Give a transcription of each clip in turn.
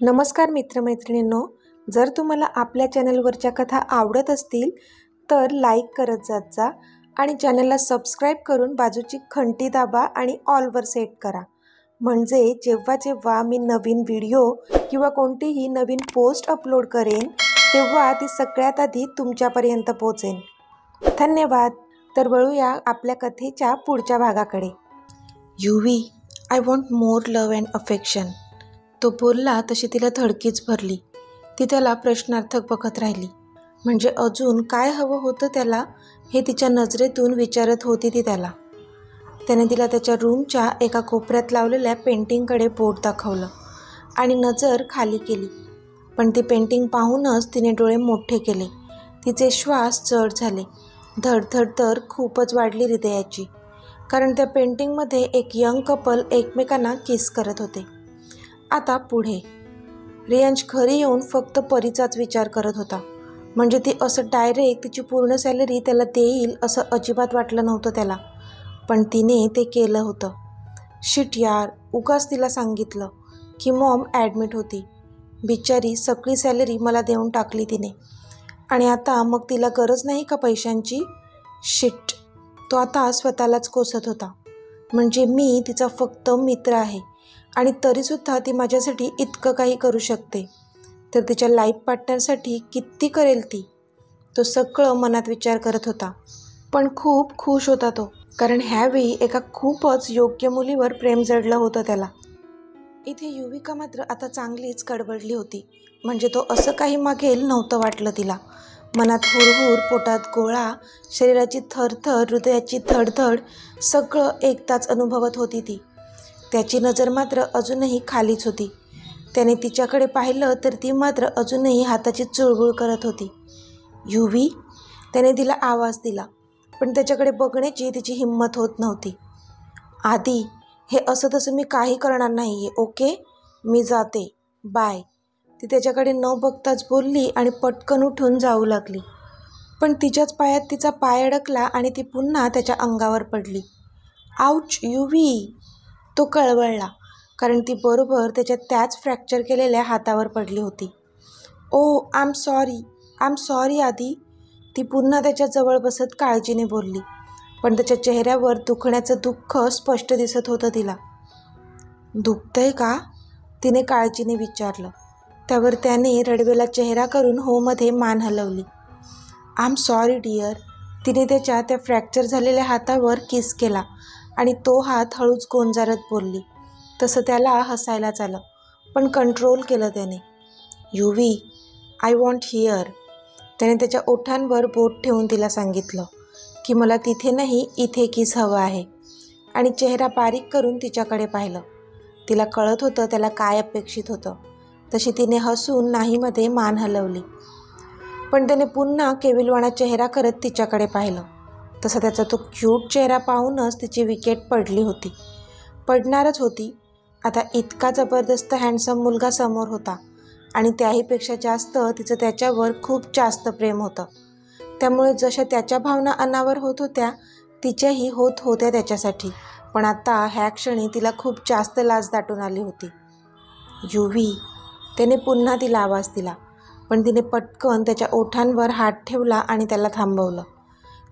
नमस्कार मित्रमैत्रिणींनो, जर तुम्हाला आपल्या चॅनलवरच्या कथा आवडत असतील तर लाईक करत जात जा आणि चॅनलला सबस्क्राईब करून बाजूची घंटी दाबा आणि ऑलवर सेट करा. म्हणजे जेव्हा जेव्हा मी नवीन व्हिडिओ किंवा कोणतीही नवीन पोस्ट अपलोड करेन तेव्हा ती सगळ्यात आधी तुमच्यापर्यंत पोहोचेल. धन्यवाद. तर वळूया आपल्या कथेच्या पुढच्या भागाकडे. Yuvi, I want more love and affection. तो बोलला तशी तिला धडकीच भरली. ती त्याला प्रश्नार्थक बघत राहिली. म्हणजे अजून काय हवं होतं त्याला हे तिच्या नजरेतून विचारत होती ती त्याला. त्याने तिला त्याच्या रूमच्या एका कोपऱ्यात लावलेल्या पेंटिंगकडे बोट दाखवलं आणि नजर खाली केली. पण ती पेंटिंग पाहूनच तिने डोळे मोठे केले. तिचे श्वास जड झाले. धडधड तर खूपच वाढली हृदयाची. कारण त्या पेंटिंगमध्ये एक यंग कपल एकमेकांना किस करत होते. आता पुढे रियांश घरी येऊन फक्त परीचाच विचार करत होता. म्हणजे ती असं डायरेक्ट तिची पूर्ण सॅलरी त्याला देईल असं अजिबात वाटलं नव्हतं त्याला. पण तिने ते केलं होतं. शिट यार, उगाच तिला सांगितलं की मॉम ॲडमिट होती. बिचारी सगळी सॅलरी मला देऊन टाकली तिने. आणि आता मग तिला गरज नाही का पैशांची? शिट. तो आता स्वतःलाच कोसत होता. म्हणजे मी तिचा फक्त मित्र आहे आणि तरीसुद्धा ती माझ्यासाठी इतकं काही करू शकते, तर तिच्या लाईफ पार्टनरसाठी किती करेल ती? तो सगळं मनात विचार करत होता. पण खूप खुश होता तो, कारण ह्यावेळी एका खूपच योग्य मुलीवर प्रेम जडलं होतं त्याला. इथे युविका मात्र आता चांगलीच कडबडली होती. म्हणजे तो असं काही मागेल नव्हतं वाटलं तिला. मनात हुरहुर, पोटात गोळा, शरीराची थरथर, हृदयाची धडधड सगळं एकदाच अनुभवत होती ती. त्याची नजर मात्र अजूनही खालीच होती. त्याने तिच्याकडे पाहिलं तर ती मात्र अजूनही हाताची चुळबुळ करत होती. युवी, त्याने तिला आवाज दिला, पण त्याच्याकडे बघण्याची तिची हिंमत होत नव्हती. आधी, हे असं तसं मी काही करणार नाही आहे, ओके? मी जाते, बाय. ती त्याच्याकडे न बघताच बोलली आणि पटकन उठून जाऊ लागली. पण तिच्याच पायात तिचा पाय अडकला आणि ती पुन्हा त्याच्या अंगावर पडली. आऊच युवी. तो कळवळला, कारण ती बरोबर त्याच्या त्याच फ्रॅक्चर केलेल्या हातावर पडली होती. ओ, आय एम सॉरी आधी. ती पुन्हा त्याच्याजवळ बसत काळजीने बोलली. पण त्याच्या चेहऱ्यावर दुखण्याचं दुःख स्पष्ट दिसत होतं तिला. दुखतंय का? तिने काळजीने विचारलं. त्यावर त्याने रडवेला चेहरा करून होमध्ये मान हलवली. I am sorry dear. तिने त्याच्या त्या फ्रॅक्चर झालेल्या हातावर किस केला आणि तो हात हळूच गोंजारत बोलली. तसं त्याला हसायलाच आलं, पण कंट्रोल केलं त्याने. युवी, आय वॉन्ट हिअर. त्याने त्याच्या ओठांवर बोट ठेवून तिला सांगितलं की मला तिथे नाही, इथे किस हवं आहे. आणि चेहरा बारीक करून तिच्याकडे पाहिलं. तिला कळत होतं त्याला काय अपेक्षित होतं. तशी तिने हसून नाहीमध्ये मान हलवली. पण त्याने पुन्हा केविलवाणा चेहरा करत तिच्याकडे पाहिलं. तसा त्याचा तो क्यूट चेहरा पाहूनच तिची विकेट पडली होती. पडणारच होती. आता इतका जबरदस्त हँडसम मुलगा समोर होता आणि त्याहीपेक्षा जास्त तिचं त्याच्यावर खूप जास्त प्रेम होतं. त्यामुळे जशा त्याच्या भावना अनावर होत होत्या, तिच्याही होत होत्या त्याच्यासाठी. पण आता ह्या क्षणी तिला खूप जास्त लाज दाटून आली होती. युवी, त्याने पुन्हा तिला आवाज दिला, पण तिने पटकन त्याच्या ओठांवर हात ठेवला आणि त्याला थांबवलं.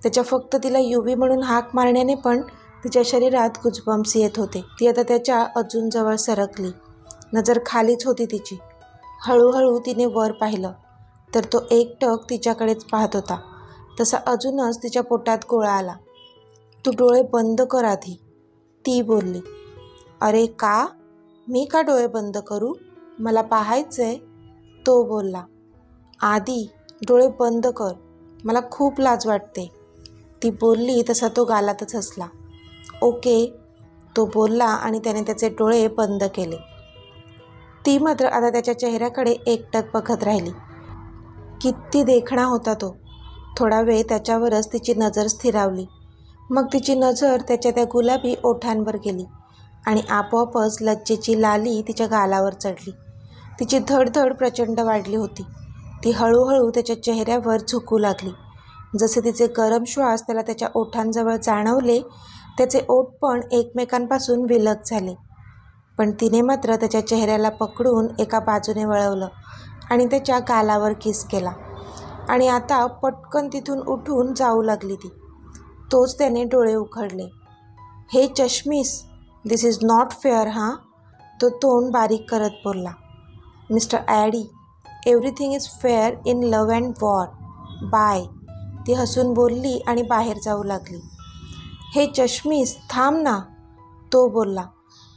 त्याच्या फक्त तिला युवी म्हणून हाक मारण्याने पण तिच्या शरीरात गुजबम्स येत होते. ती आता त्याच्या अजून जवळ सरकली. नजर खालीच होती तिची. हळूहळू तिने वर पाहिलं तर तो एकटक तिच्याकडेच पाहत होता. तसा अजूनच तिच्या पोटात गोळा आला. तू डोळे बंद कर आधी, ती बोलली. अरे का? मी का डोळे बंद करू? मला पाहायचंय, तो बोलला. आधी डोळे बंद कर, मला खूप लाज वाटते, ती बोलली. तसा तो गालातच हसला. ओके, तो बोलला आणि त्याने त्याचे डोळे बंद केले. ती मात्र आता त्याच्या चेहऱ्याकडे एकटक बघत राहिली. किती देखणा होता तो. थोडा वेळ त्याच्यावरच तिची नजर स्थिरावली. मग तिची नजर त्याच्या त्या गुलाबी ओठांवर गेली आणि आपोआपच लज्जेची लाली तिच्या गालावर चढली. तिची धडधड प्रचंड वाढली होती. ती हळूहळू त्याच्या चेहऱ्यावर झुकू लागली. जसे तिचे गरम श्वास त्याला त्याच्या ओठांजवळ जाणवले, त्याचे ओठ पण एकमेकांपासून विलग झाले. पण तिने मात्र त्याच्या चेहऱ्याला पकडून एका बाजूने वळवलं आणि त्याच्या गालावर किस केला आणि आता पटकन तिथून उठून जाऊ लागली ती. तोच त्याने डोळे उघडले. हे चष्मीस, दिस इज नॉट फेअर हां, तो तोंड बारीक करत बोलला. Mister Addy, everything is fair in love and war, bye, ती हसून बोलली आणि बाहेर जाऊ लागली. हे चष्मीस थांब ना, तो बोलला,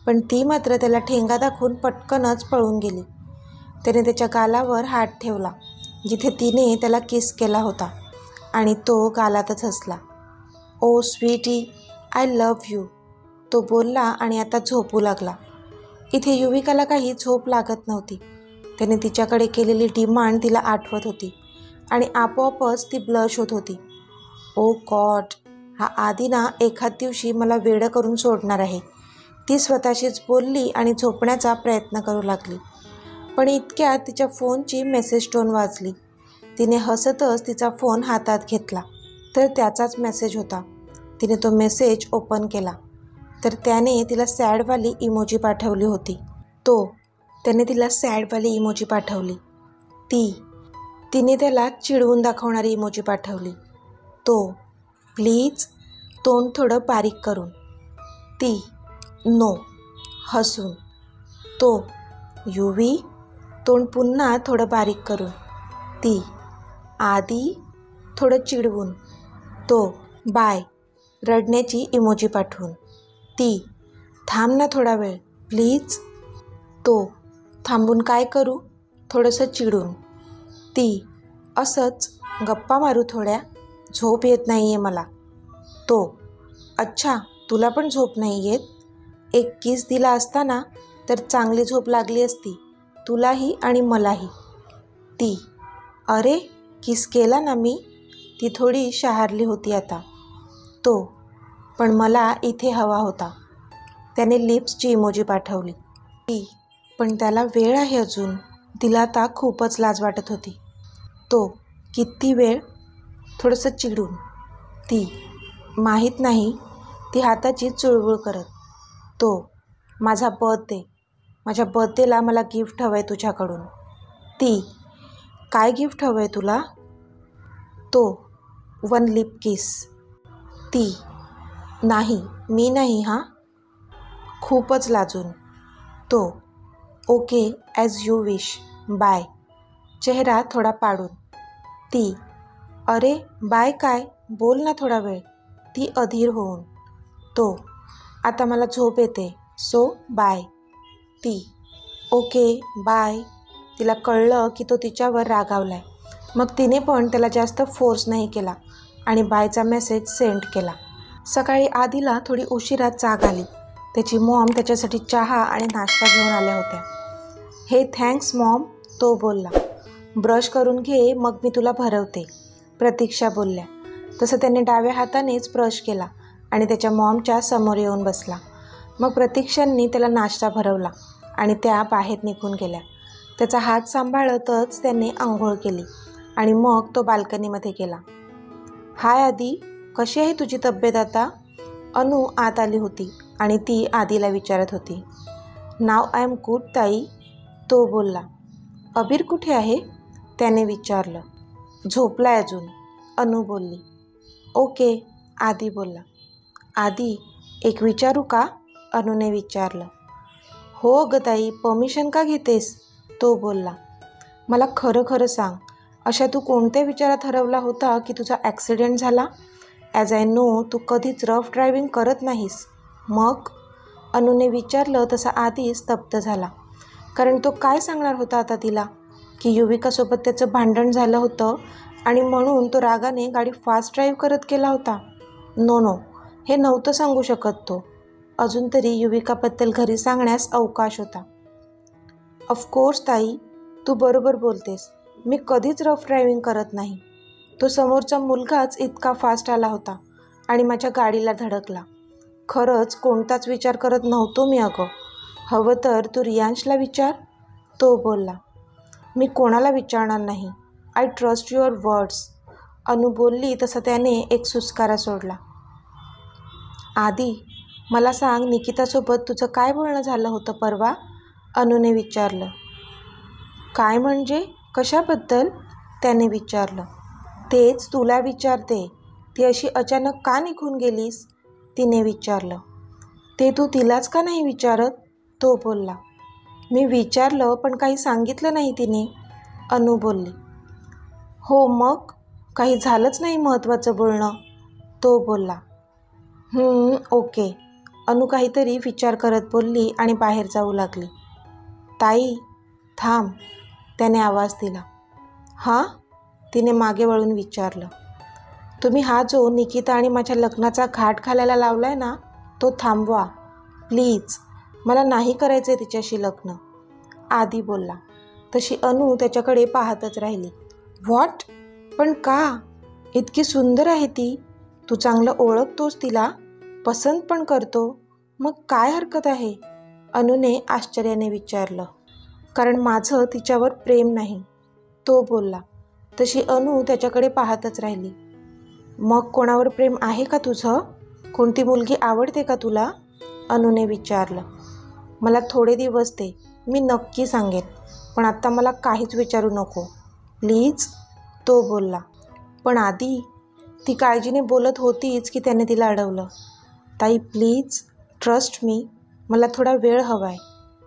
पण ती मात्र त्याला ठेंगा दाखवून पटकनच पळून गेली. त्याने त्याच्या गालावर हात ठेवला जिथे तिने त्याला किस केला होता आणि तो गालातच हसला. ओ स्वीटी, आय लव्ह यू, तो बोलला आणि आता झोपू लागला. इथे युविकाला काही झोप लागत नव्हती. त्याने तिच्याकडे केलेली डिमांड तिला आठवत होती आणि आपोआपच ती ब्लश होत होती. ओ गॉड, हा आधी ना एखाद दिवशी मला वेडं करून सोडणार आहे, ती स्वतःशीच बोलली आणि झोपण्याचा प्रयत्न करू लागली. पण इतक्यात तिच्या फोनची मेसेज टोन वाजली. तिने हसतच तिचा फोन हातात घेतला तर त्याचाच मेसेज होता. तिने तो मेसेज ओपन केला तर त्याने तिला सॅडवाली इमोजी पाठवली होती. त्याने तिला सॅडवाली इमोजी पाठवली. तिने त्याला चिडवून दाखवणारी इमोजी पाठवली. प्लीज, तोंड थोडं बारीक करून. नो, हसून. युवी, तोंड पुन्हा थोडं बारीक करून. आधी, थोडं चिडवून. बाय, रडण्याची इमोजी पाठवून. थांब ना थोडा वेळ प्लीज. थांबून काय करू, थोडंसं चिडून. असंच गप्पा मारू थोड्या, झोप येत नाही आहे मला. अच्छा, तुला पण झोप नाही येत? एक किस दिला असता ना तर चांगली झोप लागली असती, तुलाही आणि मलाही. अरे, किस केला ना मी, ती थोडी शहारली होती आता. पण मला इथे हवा होता. त्याने लिप्सची इमोजी पाठवली. पण त्याला वेळ आहे अजून, तिला आता खूपच लाज वाटत होती. किती वेळ, थोडंसं चिडून. माहीत नाही, ती हाताची चुळबुळ करत. माझा बर्थडेला मला गिफ्ट हवं आहे तुझ्याकडून. काय गिफ्ट हवं आहे तुला? 1 लिप किस. नाही, मी नाही हां, खूपच लाजून. Okay, as you wish, bye, चेहरा थोडा पाडून. अरे बाय काय, बोल ना थोडा वेळ, ती अधीर होऊन. आता मला झोप येते, सो बाय. Okay bye. तिला कळलं की तो तिच्यावर रागावलाय. मग तिने पण त्याला जास्त फोर्स नाही केला आणि बायचा मेसेज सेंड केला. सकाळी आधीला थोडी उशिरा जाग आली. त्याची मॉम त्याच्यासाठी चहा आणि नाश्ता घेऊन आल्या होत्या. हे थँक्स मॉम, तो बोलला. ब्रश करून घे, मग मी तुला भरवते, प्रतीक्षा बोलल्या. तसं त्याने डाव्या हातानेच ब्रश केला आणि त्याच्या मॉमच्या समोर येऊन बसला. मग प्रतीक्षांनी त्याला नाश्ता भरवला आणि त्या बाहेर निघून गेल्या. त्याचा हात सांभाळतच त्याने आंघोळ केली आणि मग तो बाल्कनीमध्ये गेला. हाय आदी, कशी आहे तुझी तब्येत आता? अनु आत आली होती आणि ती आदीला विचारत होती. नाव आय एम गुड ताई, तो बोलला. अबीर कुठे आहे? त्याने विचारलं. झोपलाय अजून, अनु बोलली. ओके, आदी बोलला. आदी, एक विचारू का? अनुने विचारलं. हो अगं ताई, परमिशन का घेतेस? तो बोलला. मला खरं खरं सांग, अशा तू कोणत्या विचारात हरवला होता की तुझा ॲक्सिडेंट झाला? ॲज आय नो तू कधीच रफ ड्रायव्हिंग करत नाहीस. मग? अनुने विचारलं तसा आधी स्तब्ध झाला. कारण तो काय सांगणार होता आता तिला? की युविकासोबत त्याचं भांडण झालं होतं आणि म्हणून तो रागाने गाडी फास्ट ड्राईव्ह करत गेला होता? नो, हे नव्हतं सांगू शकत तो. अजून तरी युविकाबद्दल घरी सांगण्यास अवकाश होता. ऑफकोर्स ताई, तू बरोबर बोलतेस. मी कधीच रफ ड्रायव्हिंग करत नाही. तो समोरचा मुलगाच इतका फास्ट आला होता आणि माझ्या गाडीला धडकला. खरंच कोणताच विचार करत नव्हतो मी अगं. हवं तर तू रियांशला विचार, तो बोलला. मी कोणाला विचारणार नाही. आय ट्रस्ट युअर वर्ड्स, अनु बोलली. तसं त्याने एक सुस्कारा सोडला. आदी, मला सांग, निकितासोबत तुझं काय बोलणं झालं होतं परवा? अनुने विचारलं. काय म्हणजे? कशाबद्दल? त्याने विचारलं. तेच तुला विचारते. ती अशी अचानक का निघून गेलीस? तिने विचारलं. ते तू तिलाच का नाही विचारत? तो बोलला. मी विचारलं पण काही सांगितलं नाही तिने, अनु बोलली. हो मग? काही झालंच नाही महत्त्वाचं बोलणं? तो बोलला. ओके. अनु काहीतरी विचार करत बोलली आणि बाहेर जाऊ लागली. ताई, थांब, त्याने आवाज दिला. हां? तिने मागे वळून विचारलं. तुम्ही हा जो निकिता आणि माझ्या लग्नाचा घाट घालायला लावलाय ना, तो थांबवा प्लीज. मला नाही करायचं तिच्याशी लग्न, आदी बोलला. तशी अनु त्याच्याकडे पाहतच राहिली. व्हॉट? पण का? इतकी सुंदर आहे ती. तू चांगलं ओळखतोस तिला, पसंत पण करतो, मग काय हरकत आहे? अनुने आश्चर्याने विचारलं. कारण माझं तिच्यावर प्रेम नाही, तो बोलला. तशी अनु त्याच्याकडे पाहतच राहिली. मग कोणावर प्रेम आहे का तुझं? कोणती मुलगी आवडते का तुला? अनुने विचारलं. मला थोडे दिवस दे, मी नक्की सांगेन, पण आत्ता मला काहीच विचारू नको प्लीज, तो बोलला. पण आधी ती काळजीने बोलत होतीच की त्याने तिला अडवलं. ताई प्लीज, ट्रस्ट मी, मला थोडा वेळ हवा आहे,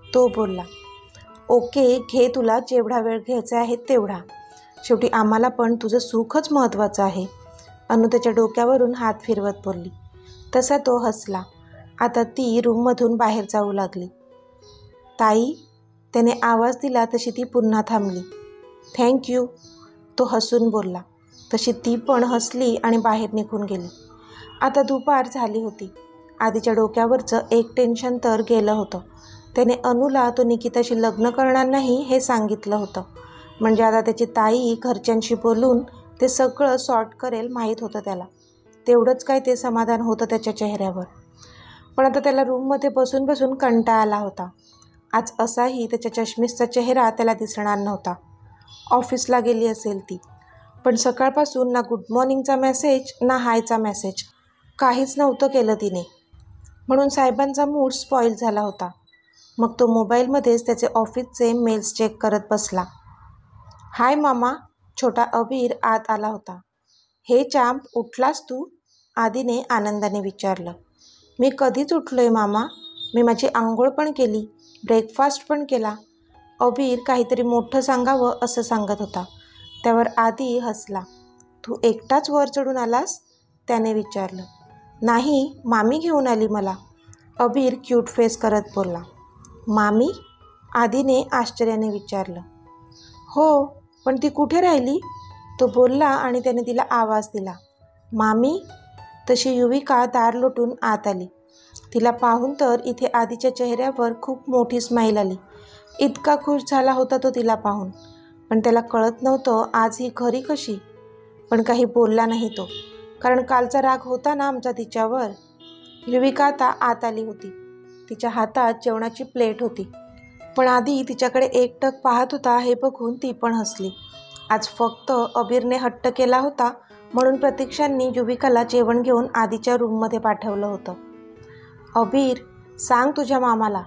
तो बोलला. ओके, घे तुला जेवढा वेळ घ्यायचा आहे तेवढा. शेवटी आम्हाला पण तुझं सुखच महत्त्वाचं आहे, अनु त्याच्या डोक्यावरून हात फिरवत बोलली. तसा तो हसला. आता ती रूममधून बाहेर जाऊ लागली. ताई, त्याने आवाज दिला तशी ती पुन्हा थांबली. थँक्यू, तो हसून बोलला. तशी ती पण हसली आणि बाहेर निघून गेली. आता दुपार झाली होती. आधीच्या डोक्यावरचं एक टेन्शन तर गेलं होतं. त्याने अनुला तो निकिताशी लग्न करणार नाही हे सांगितलं होतं. म्हणजे आता त्याची ताई घरच्यांशी बोलून ते सगळं सॉर्ट करेल माहीत होतं त्याला. तेवढंच काय ते समाधान होतं त्याच्या चेहऱ्यावर. पण आता त्याला रूममध्ये बसून बसून कंटाळा आला होता. आज असाही त्याच्या चष्मिसचा चेहरा त्याला दिसणार नव्हता. ऑफिसला गेली असेल ती, पण सकाळपासून ना गुड मॉर्निंगचा मेसेज ना हायचा मेसेज, काहीच नव्हतं केलं तिने. म्हणून साहेबांचा मूड स्पॉईल झाला होता. मग तो मोबाईलमध्येच त्याचे ऑफिसचे मेल्स चेक करत बसला. हाय मामा, छोटा अबीर आत आला होता. हे चांप, उठलास तू? आदीने आनंदाने विचारलं. मी कधीच उठलोय मामा, मी माझी आंघोळ पण केली, ब्रेकफास्ट पण केला. अबीर काहीतरी मोठं सांगावं असं सांगत होता. त्यावर आदी हसला. तू एकटाच वर चढून आलास? त्याने विचारलं. नाही, मामी घेऊन आली मला, अबीर क्यूट फेस करत बोलला. मामी? आदीने आश्चर्याने विचारलं. हो, पण ती कुठे राहिली? तो बोलला आणि त्याने तिला आवाज दिला. मामी? तशी युविका दार लोटून आत आली. तिला पाहून तर इथे आदीच्या चेहऱ्यावर खूप मोठी स्माईल आली. इतका खुश झाला होता तो तिला पाहून, पण त्याला कळत नव्हतं आज ही घरी कशी. पण काही बोलला नाही तो, कारण कालचा राग होता ना आमचा तिच्यावर. युविका आता आत आली होती. तिच्या हातात जेवणाची प्लेट होती, पण आधी तिच्याकडे एकटक पाहत होता हे बघून ती पण हसली. आज फक्त अबीरने हट्ट केला होता म्हणून प्रतीक्षांनी युविकाला जेवण घेऊन आधीच्या रूममध्ये पाठवलं होतं. अबीर, सांग तुझ्या मामाला,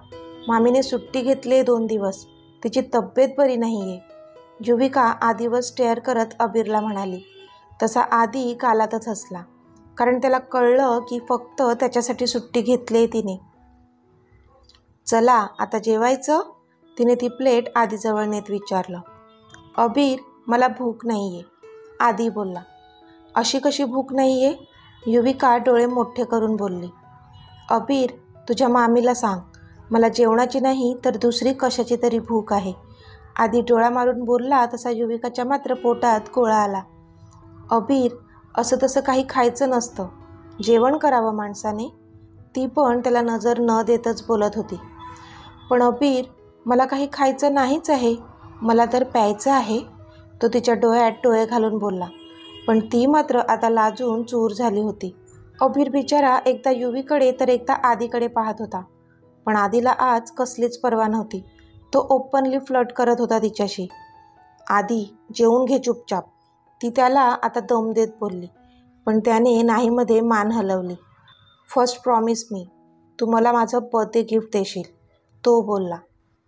मामीने सुट्टी घेतली 2 दिवस, तिची तब्येत बरी नाही आहे, युविका आधीवर स्टेअर करत अबीरला म्हणाली. तसा आधी गालातच हसला, कारण त्याला कळलं की फक्त त्याच्यासाठी सुट्टी घेतली आहे तिने. चला आता जेवायचं? तिने ती प्लेट आधीजवळ नेत विचारलं. अबीर, मला भूक नाही आहे, आधी बोलला. अशी कशी भूक नाही आहे? युविका डोळे मोठे करून बोलली. अबीर, तुझ्या मामीला सांग, मला जेवणाची नाही तर दुसरी कशाची तरी भूक आहे, आधी डोळा मारून बोलला. तसा युविकाच्या मात्र पोटात गोळा आला. अबीर, असं तसं काही खायचं नसतं, जेवण करावं माणसाने, ती पण त्याला नजर न देतच बोलत होती. पण अबीर, मला काही खायचं नाहीच आहे, मला तर प्यायचं आहे, तो तिच्या डोळ्यात डोळे घालून बोलला. पण ती मात्र आता लाजून चूर झाली होती. अबीर बिचारा एकदा युवीकडे तर एकदा आदीकडे पाहत होता, पण आदीला आज कसलीच पर्वा नव्हती. तो ओपनली फ्लर्ट करत होता तिच्याशी. आदी, जेवून घे चुपचाप, ती त्याला आता दम देत बोलली. पण त्याने नाहीमध्ये मान हलवली. फर्स्ट प्रॉमिस मी, तू मला माझं बर्थडे गिफ्ट देशील, तो बोलला.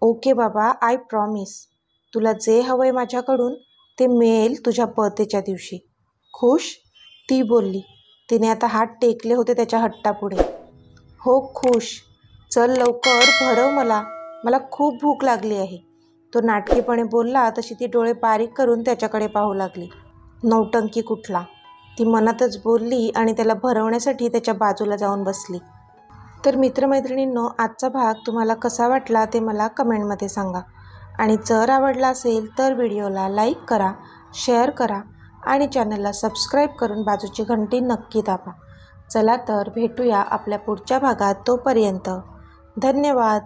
ओके बाबा, आय प्रॉमिस. तुला जे हवं आहे माझ्याकडून ते मिळेल तुझ्या बर्थडेच्या दिवशी. खुश? ती बोलली. तिने आता हात टेकले होते त्याच्या हट्टापुढे. हो खुश. चल लवकर भरव मला खूप भूक लागली आहे. तो नाटकीपणे बोलला तशी ती डोळे बारीक करून त्याच्याकडे पाहू लागली. नौटंकी कुठला, ती मनातच बोलली आणि त्याला भरवण्यासाठी त्याच्या बाजूला जाऊन बसली. तर मित्रमैत्रिणींनो, आजचा भाग तुम्हाला कसा वाटला ते मला कमेंटमध्ये सांगा. आणि जर आवडला असेल तर व्हिडिओला लाईक करा, शेअर करा आणि चॅनलला सबस्क्राईब करून बाजूची घंटी नक्की दाबा. चला तर भेटूया आपल्या पुढच्या भागात. तोपर्यंत धन्यवाद.